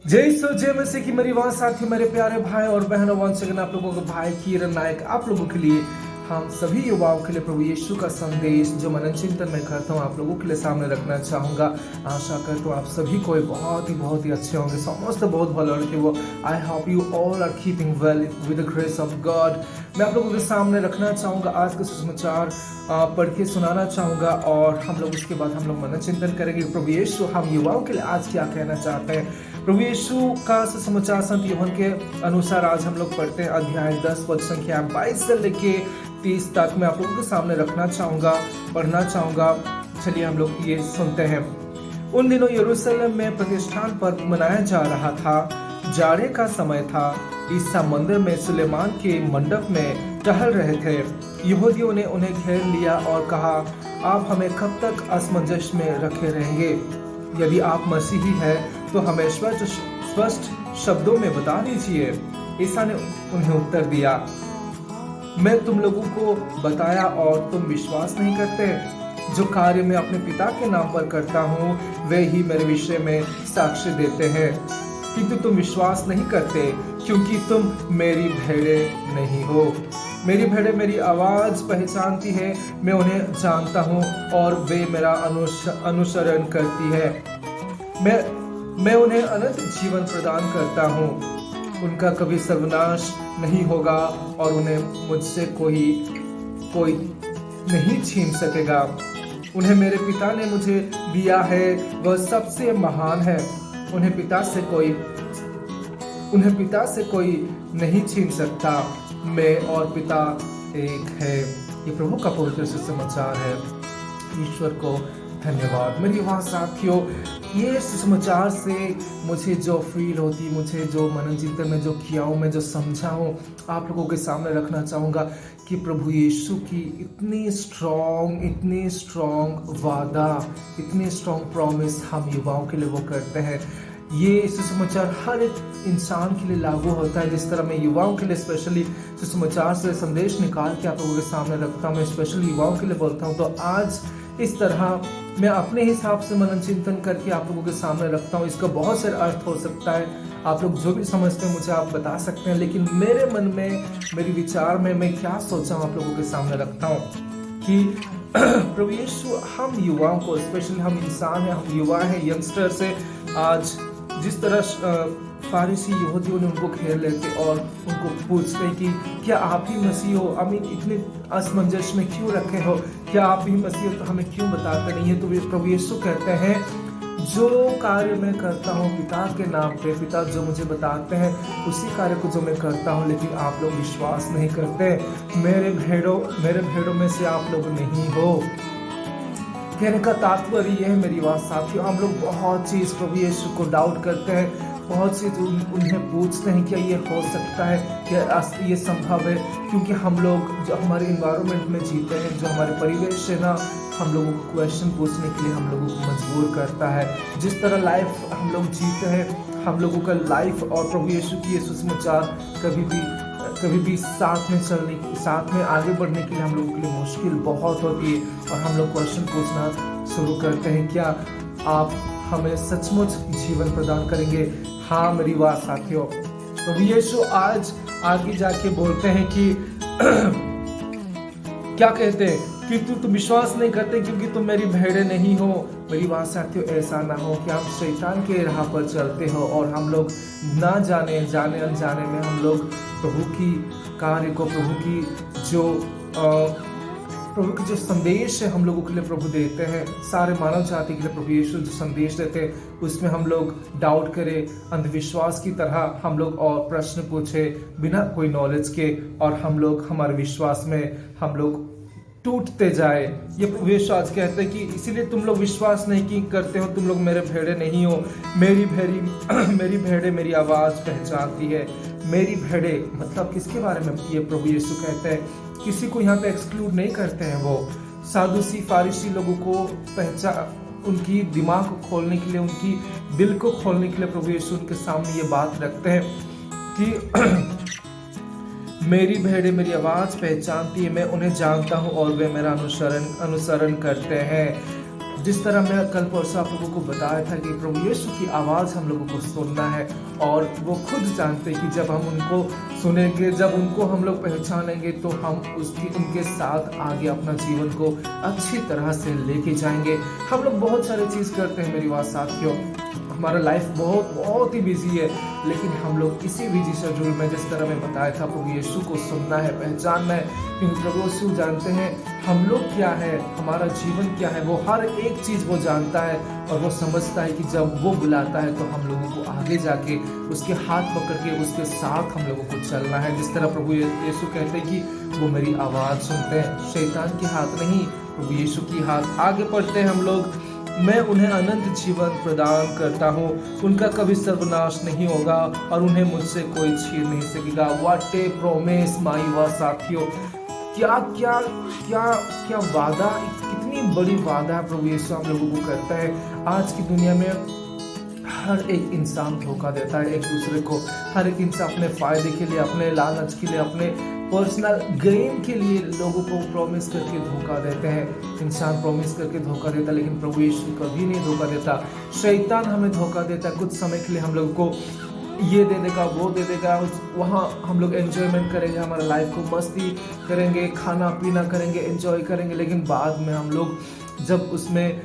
जय यीशु जय मसीह की मेरी आवाज साथी मेरे प्यारे भाई और बहनों, वंश अगेन आप लोगों को भाई किरण नायक आप लोगों के लिए, हम सभी युवाओं के लिए प्रभु यीशु का संदेश जो मनन चिंतन मैं करता हूँ आप लोगों के लिए सामने रखना चाहूँगा। आशा करता हूँ आप सभी को बहुत ही अच्छे होंगे, समस्त बहुत भले लड़के वो। I hope you all are keeping well with the grace of God. मैं आप लोगों के सामने रखना चाहूँगा आज के सुसमाचार पढ़ के सुनाना चाहूँगा और हम लोग उसके बाद हम लोग मनन चिंतन करेंगे प्रभु यीशु हम युवाओं के लिए आज क्या कहना चाहते हैं। प्रभु यीशु का सुसमाचार संत यूहन्ना के अनुसार आज हम लोग पढ़ते हैं अध्याय 10 पद संख्या 22 से लेके 30 तक मैं आप लोगों के सामने रखना चाहूँगा, पढ़ना चाहूँगा। चलिए हम लोग ये सुनते हैं। उन दिनों यरूशलेम में प्रतिष्ठान पर्व मनाया जा रहा था। जाड़े का समय था। ईसा मंदिर में सुलेमान के मंडप में टहल रहे थे। यहूदियों ने उन्हें घेर लिया और कहा, आप हमें कब तक असमंजस में रखे रहेंगे? यदि आप मसीही हैं तो हमें स्पष्ट शब्दों में बता दीजिए। ईसा ने उन्हें उत्तर दिया, मैं तुम लोगों को बताया और तुम विश्वास नहीं करते। जो कार्य मैं अपने पिता के नाम पर करता हूँ वे ही मेरे विषय में साक्ष्य देते हैं, किंतु तुम विश्वास नहीं करते क्योंकि तुम मेरी भेड़े नहीं हो। मेरी भेड़े मेरी आवाज पहचानती है, मैं उन्हें जानता हूँ और वे मेरा अनुसरण करती है। मैं उन्हें अनंत जीवन प्रदान करता हूँ। उनका कभी सर्वनाश नहीं होगा और उन्हें मुझसे कोई नहीं छीन सकेगा। उन्हें मेरे पिता ने मुझे दिया है, वह सबसे महान है। उन्हें पिता से कोई नहीं छीन सकता। मैं और पिता एक है। ये प्रभु का पवित्र सुसमाचार है। ईश्वर को धन्यवाद। मेरी आवाज साथियों, ये सुसमाचार से मुझे जो फील होती, मुझे जो मनन चिंतन में जो किया हूँ, मैं जो समझा हूँ, आप लोगों के सामने रखना चाहूँगा कि प्रभु यीशु की इतनी स्ट्रॉन्ग वादा, इतनी स्ट्रॉन्ग प्रॉमिस हम युवाओं के लिए वो करते हैं। ये सुसमाचार हर एक इंसान के लिए लागू होता है। जिस तरह मैं युवाओं के लिए स्पेशली सुसमाचार से संदेश निकाल के आप लोगों के सामने रखता हूँ, मैं स्पेशली युवाओं के लिए बोलता हूँ, तो आज इस तरह मैं अपने हिसाब से मनन चिंतन करके आप लोगों के सामने रखता हूँ। इसका बहुत सारे अर्थ हो सकता है, आप लोग जो भी समझते हैं मुझे आप बता सकते हैं, लेकिन मेरे मन में, मेरे विचार में मैं क्या सोचा हूँ आप लोगों के सामने रखता हूँ कि प्रभु यीशु हम युवाओं को, स्पेशली हम इंसान हैं, हम युवा हैं, यंगस्टर से आज जिस तरह फारिसी यहूदियों ने उनको घेर लेते और उनको पूछते कि क्या आप ही मसीह हो? अमीन इतने असमंजस में क्यों रखे हो? क्या आप ही मसीह हो? तो हमें क्यों बताते नहीं है? तो प्रभु यीशु कहते हैं, जो कार्य मैं करता हूँ पिता के नाम पे, पिता जो मुझे बताते हैं उसी कार्य को जो मैं करता हूँ, लेकिन आप लोग विश्वास नहीं करते। मेरे भेड़ों में से आप लोग नहीं हो। कहने का तात्पर्य यह है मेरी बात साथियों, हम लोग बहुत चीज प्रभु यीशु को डाउट करते हैं, बहुत चीज उन्हें पूछते हैं क्या ये हो सकता है, क्या ये संभव है, क्योंकि हम लोग जो हमारे इन्वायरमेंट में जीते हैं, जो हमारे परिवेश है ना, हम लोगों को क्वेश्चन पूछने के लिए हम लोगों को मजबूर करता है। जिस तरह लाइफ हम लोग जीते हैं, हम लोगों का लाइफ और प्रभु यीशु की ये सुसमाचार कभी भी साथ में आगे बढ़ने के लिए हम लोगों के लिए मुश्किल बहुत होती है और हम लोग क्वेश्चन पूछना शुरू करते हैं, क्या आप हमें सचमुच जीवन प्रदान करेंगे? हाँ मेरी बात साथियों, प्रभु यीशु आज आगे जाके बोलते हैं कि क्या कहते हैं कि तुम विश्वास नहीं करते क्योंकि तुम मेरी भेड़े नहीं हो। मेरी बात साथियों, ऐसा ना हो कि हम शैतान के राह पर चलते हो और हम लोग ना जाने अनजाने में हम लोग प्रभु की कार्य को, प्रभु की जो संदेश है हम लोगों के लिए प्रभु देते हैं, सारे मानव जाति के लिए प्रभु यीशु जो संदेश देते हैं उसमें हम लोग डाउट करें, अंधविश्वास की तरह हम लोग और प्रश्न पूछे बिना कोई नॉलेज के, और हम लोग हमारे विश्वास में हम लोग टूटते जाए। ये प्रभु यीशु आज कहते हैं कि इसीलिए तुम लोग विश्वास नहीं करते हो, तुम लोग मेरे भेड़े नहीं हो। मेरी भेड़े मेरी आवाज पहचानती है। मेरी भेड़े मतलब किसके बारे में ये प्रभु यीशु कहते हैं? किसी को यहाँ पे एक्सक्लूड नहीं करते हैं। वो सादुसी फारिसी लोगों को उनकी दिमाग को खोलने के लिए, उनकी दिल को खोलने के लिए प्रभु यीशु उनके सामने ये बात रखते हैं कि मेरी भेड़े मेरी आवाज पहचानती है, मैं उन्हें जानता हूँ और वे मेरा अनुसरण करते हैं। जिस तरह मैं कल परसों आप लोगों को बताया था कि प्रभु यीशु की आवाज़ हम लोगों को सुनना है, और वो खुद जानते हैं कि जब हम उनको सुनेंगे, जब उनको हम लोग पहचानेंगे, तो हम उनके साथ आगे अपना जीवन को अच्छी तरह से लेके जाएंगे। हम लोग बहुत सारे चीज़ करते हैं मेरी बात साथियों, हमारा लाइफ बहुत ही बिजी है, लेकिन हम लोग इसी बिजी शेड्यूल में, जिस तरह मैं बताया था, प्रभु यीशु को सुनना है, पहचानना है, क्योंकि प्रभु यीशु जानते हैं हम लोग क्या है, हमारा जीवन क्या है। वो हर एक चीज़ वो जानता है, और वो समझता है कि जब वो बुलाता है तो हम लोगों को आगे जाके उसके हाथ पकड़ के उसके साथ हम लोगों को चलना है। जिस तरह प्रभु यीशु कहते हैं कि वो मेरी आवाज़ सुनते हैं, शैतान की हाथ नहीं, प्रभु यीशु की हाथ। आगे पढ़ते हैं हम लोग, मैं उन्हें अनंत जीवन प्रदान करता हूँ, उनका कभी सर्वनाश नहीं होगा और उन्हें मुझसे कोई छीन नहीं सकेगा। व्हाट ए प्रॉमिस माय वा साथियों, क्या क्या क्या क्या वादा, कितनी बड़ी वादा है प्रभु यीशु हम लोगों को करता है। आज की दुनिया में हर एक इंसान धोखा देता है एक दूसरे को, हर एक इंसान अपने फायदे के लिए, अपने लालच के लिए, अपने पर्सनल गेन के लिए लोगों को प्रॉमिस करके धोखा देते हैं। इंसान प्रॉमिस करके धोखा देता है, लेकिन प्रभु यीशु कभी नहीं धोखा देता। शैतान हमें धोखा देता है, कुछ समय के लिए हम लोगों को ये दे देगा, वो दे देगा, वहाँ हम लोग एंजॉयमेंट करेंगे, हमारे लाइफ को मस्ती करेंगे, खाना पीना करेंगे, एंजॉय करेंगे, लेकिन बाद में हम लोग जब उसमें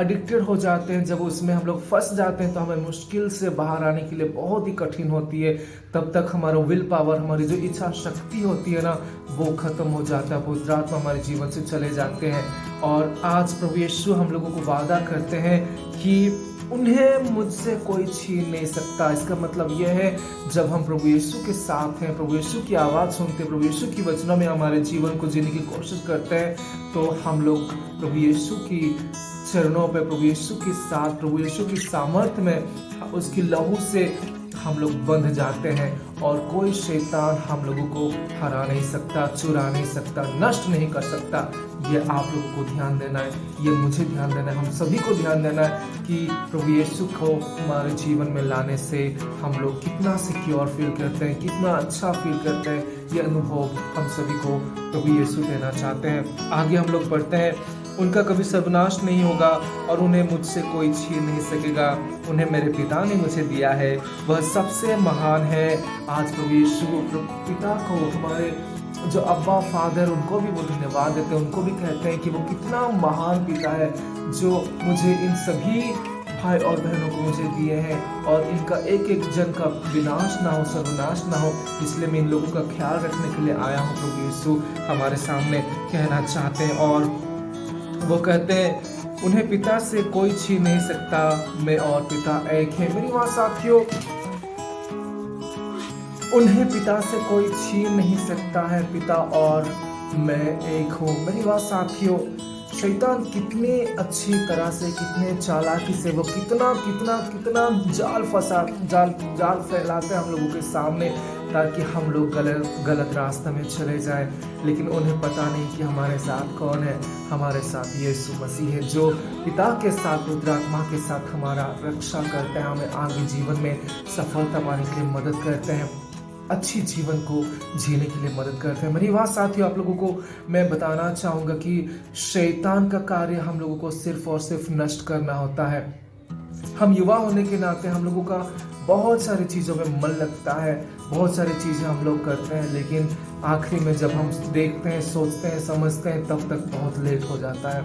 एडिक्टेड हो जाते हैं, जब उसमें हम लोग फंस जाते हैं, तो हमें मुश्किल से बाहर आने के लिए बहुत ही कठिन होती है। तब तक हमारा विल पावर, हमारी जो इच्छा शक्ति होती है ना, वो खत्म हो जाता है, पवित्र आत्मा हमारे जीवन से चले जाते हैं। और आज प्रभु यीशु हम लोगों को वादा करते हैं कि उन्हें मुझसे कोई छीन नहीं सकता। इसका मतलब यह है, जब हम प्रभु यीशु के साथ हैं, प्रभु यीशु की आवाज़ सुनते हैं, प्रभु यीशु की वचनों में हमारे जीवन को जीने की कोशिश करते हैं, तो हम लोग प्रभु यीशु की चरणों पे, प्रभु यीशु के साथ, प्रभु यीशु की सामर्थ्य में, उसकी लहू से हम लोग बंध जाते हैं, और कोई शैतान हम लोगों को हरा नहीं सकता, चुरा नहीं सकता, नष्ट नहीं कर सकता। ये आप लोगों को ध्यान देना है, ये मुझे ध्यान देना है, हम सभी को ध्यान देना है कि प्रभु यीशु को हमारे जीवन में लाने से हम लोग कितना सिक्योर फील करते हैं, कितना अच्छा फील करते हैं। ये अनुभव हम सभी को प्रभु यीशु देना चाहते हैं। आगे हम लोग पढ़ते हैं, उनका कभी सर्वनाश नहीं होगा और उन्हें मुझसे कोई छीन नहीं सकेगा। उन्हें मेरे पिता ने मुझे दिया है, वह सबसे महान है। आज प्रभु यीशु पिता को, हमारे जो अब्बा फादर, उनको भी वो धन्यवाद देते हैं, उनको भी कहते हैं कि वो कितना महान पिता है, जो मुझे इन सभी भाई और बहनों को मुझे दिए हैं, और इनका एक एक जन का विनाश ना हो, सर्वनाश ना हो, इसलिए मैं इन लोगों का ख्याल रखने के लिए आया हूँ। प्रभु यीशु हमारे सामने कहना चाहते हैं, और वो कहते हैं उन्हें पिता से कोई छीन नहीं सकता, मैं और पिता एक है। मेरी बात साथियों, उन्हें पिता से कोई छीन नहीं सकता है, पिता और मैं एक हूँ। मेरी बात साथियों, शैतान कितने अच्छी तरह से, कितने चालाकी से वो कितना कितना कितना जाल फैलाते हैं हम लोगों के सामने, ताकि हम लोग गलत रास्ते में चले जाएं। लेकिन उन्हें पता नहीं कि हमारे साथ कौन है, हमारे साथ यीशु मसीह है, जो पिता के साथ, पवित्र आत्मा के साथ हमारा रक्षा करते हैं, हमें आगे जीवन में सफलता पाने के लिए मदद करते हैं, अच्छी जीवन को जीने के लिए मदद करते हैं। मेरी बात साथियों, आप लोगों को मैं बताना चाहूँगा कि शैतान का कार्य हम लोगों को सिर्फ और सिर्फ नष्ट करना होता है। हम युवा होने के नाते हम लोगों का बहुत सारी चीज़ों में मन लगता है, बहुत सारी चीज़ें हम लोग करते हैं, लेकिन आखिरी में जब हम देखते हैं, सोचते हैं, समझते हैं, तब तक बहुत लेट हो जाता है।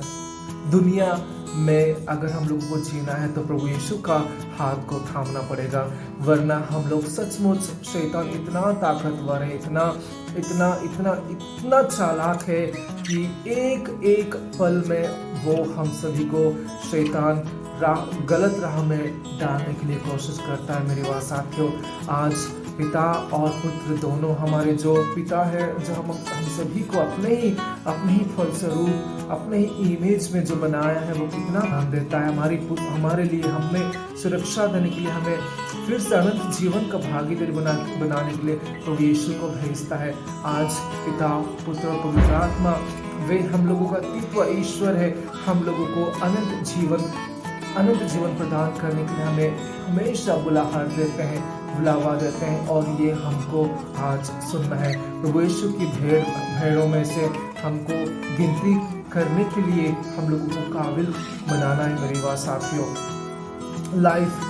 दुनिया में अगर हम लोगों को जीना है तो प्रभु यीशु का हाथ को थामना पड़ेगा, वरना हम लोग सचमुच, शैतान इतना ताकतवर है, इतना चालाक है कि एक एक पल में वो हम सभी को शैतान गलत राह में डालने के लिए कोशिश करता है। मेरी बात साथियों, आज पिता और पुत्र दोनों, हमारे जो पिता है, जो हम सभी को अपने ही फलस्वरूप, अपने ही इमेज में जो बनाया है, वो कितना ध्यान देता है हमारे लिए, हमें सुरक्षा देने के लिए, हमें फिर से अनंत जीवन का भागीदारी बनाने के लिए प्रभु यीशु को भेजता है। आज पिता, पुत्र और पवित्र आत्मा, वे हम लोगों का तत्व ईश्वर है, हम लोगों को अनंत जीवन प्रदान करने के लिए हमें हमेशा बुलावा देते हैं, और ये हमको आज सुनना है। प्रभु यीशु की भेड़ों में से हमको गिनती करने के लिए हम लोगों को काबिल बनाना है मेरे युवा साथियों। लाइफ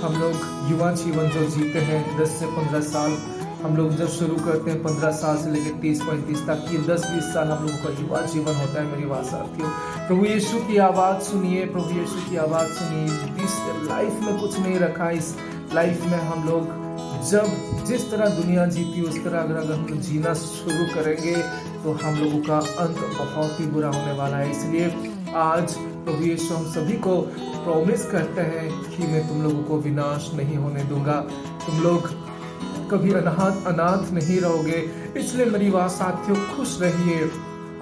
हम लोग युवा जीवन जो जीते हैं 10 से 15 साल, हम लोग जब शुरू करते हैं 15 साल से लेकर 30-35 तक, ये 10-20 साल हम लोगों का युवा जीवन होता है मेरे युवा साथियों। प्रभु यीशु की आवाज़ सुनिए, प्रभु यीशु की आवाज़ सुनिए। इस लाइफ में कुछ नहीं रखा, इस लाइफ में हम लोग जब जिस तरह दुनिया जीती उस तरह अगर हम लोग जीना शुरू करेंगे तो हम लोगों का अंत बहुत ही बुरा होने वाला है। इसलिए आज प्रभु यीशु हम सभी को प्रॉमिस करते हैं कि मैं तुम लोगों को विनाश नहीं होने दूंगा, तुम लोग कभी अनाथ नहीं रहोगे। इसलिए मेरी बात साथियों, खुश रहिए,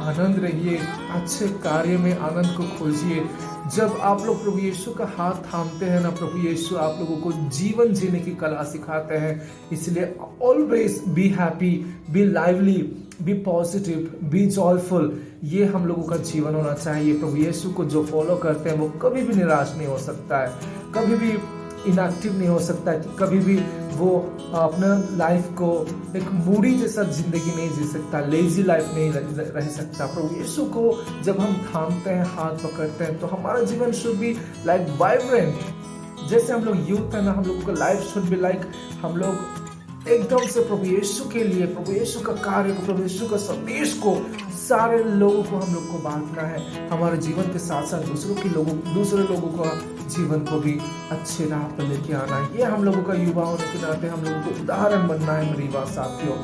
आनंद रहिए, अच्छे कार्य में आनंद को खोजिए। जब आप लोग प्रभु यीशु का हाथ थामते हैं ना, प्रभु यीशु आप लोगों को जीवन जीने की कला सिखाते हैं। इसलिए always be happy, be lively, be positive, be joyful, ये हम लोगों का जीवन होना चाहिए। प्रभु यीशु को जो फॉलो करते हैं वो कभी भी निराश नहीं हो सकता है, कभी भी इनएक्टिव नहीं हो सकता है, कि कभी भी वो अपना लाइफ को एक मूडी जैसा जिंदगी नहीं जी सकता, लेजी लाइफ नहीं रह सकता। प्रभु यीशु को जब हम थामते हैं, हाथ पकड़ते हैं, तो हमारा जीवन शुड बी लाइक वाइब्रेंट। जैसे हम लोग यूथ है ना, हम लोगों का लाइफ शुड बी लाइक, हम लोग एकदम से प्रभु यीशु के लिए, प्रभु यीशु का कार्य को, प्रभु यीशु का संदेश को सारे लोगों को हम लोग को बांटना है। हमारे जीवन के साथ साथ दूसरे लोगों का जीवन को भी अच्छे राह पर लेके आना है। ये हम लोगों का युवा होने के नाते हम लोगों को उदाहरण बनना है मेरी युवा साथियों।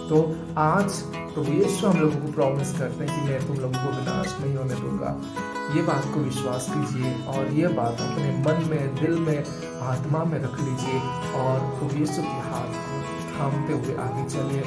तो आज प्रभु यीशु हम लोगों को प्रॉमिस करते हैं कि मैं तुम लोगों को विनाश नहीं होने दूंगा। ये बात को विश्वास कीजिए और ये बात अपने मन में, दिल में, आत्मा में रख लीजिए और प्रभु यीशु के हाथ को थामते हुए आगे चलिए।